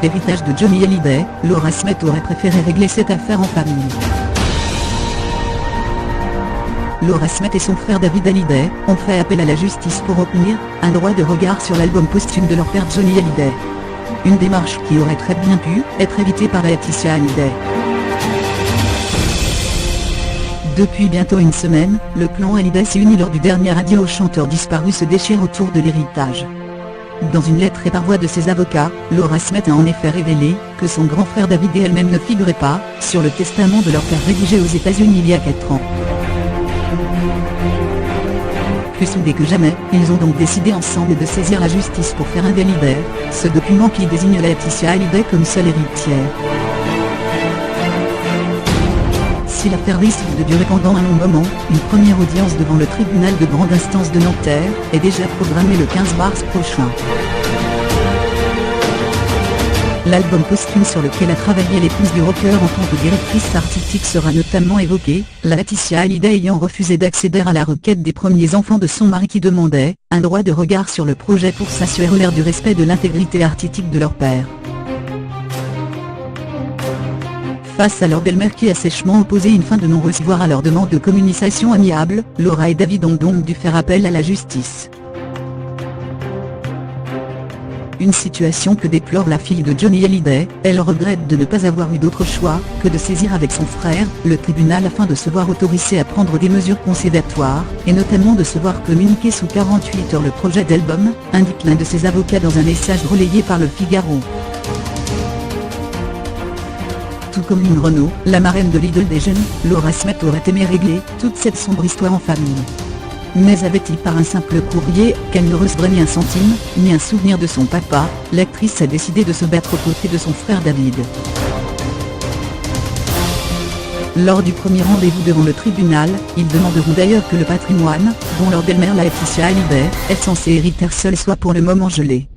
héritage de Johnny Hallyday, Laura Smith aurait préféré régler cette affaire en famille. Laura Smith et son frère David Hallyday ont fait appel à la justice pour obtenir un droit de regard sur l'album posthume de leur père Johnny Hallyday. Une démarche qui aurait très bien pu être évitée par Laetitia Hallyday. Depuis bientôt une semaine, le clan Hallyday s'est uni lors du dernier adieu au chanteur disparu se déchire autour de l'héritage. Dans une lettre et par voie de ses avocats, Laura Smith a en effet révélé que son grand frère David et elle-même ne figuraient pas sur le testament de leur père rédigé aux États-Unis il y a 4 ans. Plus soudés que jamais, ils ont donc décidé ensemble de saisir la justice pour faire invalider ce document qui désigne Laetitia Hallyday comme seule héritière. Si l'affaire risque de durer pendant un long moment, une première audience devant le tribunal de grande instance de Nanterre est déjà programmée le 15 mars prochain. L'album posthume sur lequel a travaillé l'épouse du rocker en tant que directrice artistique sera notamment évoqué, Laetitia Hallyday ayant refusé d'accéder à la requête des premiers enfants de son mari qui demandait un droit de regard sur le projet pour s'assurer du respect de l'intégrité artistique de leur père. Face à leur belle-mère qui a sèchement opposé une fin de non-recevoir à leur demande de communication amiable, Laura et David ont donc dû faire appel à la justice. Une situation que déplore la fille de Johnny Hallyday, elle regrette de ne pas avoir eu d'autre choix que de saisir avec son frère le tribunal afin de se voir autorisée à prendre des mesures conciliatoires, et notamment de se voir communiquer sous 48 heures le projet d'album, indique l'un de ses avocats dans un message relayé par Le Figaro. Tout comme Lynn Renaud, la marraine de l'idole des jeunes, Laura Smith aurait aimé régler toute cette sombre histoire en famille. Mais avait-il par un simple courrier qu'elle ne recevrait ni un centime, ni un souvenir de son papa, l'actrice a décidé de se battre aux côtés de son frère David. Lors du premier rendez-vous devant le tribunal, ils demanderont d'ailleurs que le patrimoine, dont leur belle-mère Laetitia Hallyday est censée hériter seule soit pour le moment gelé.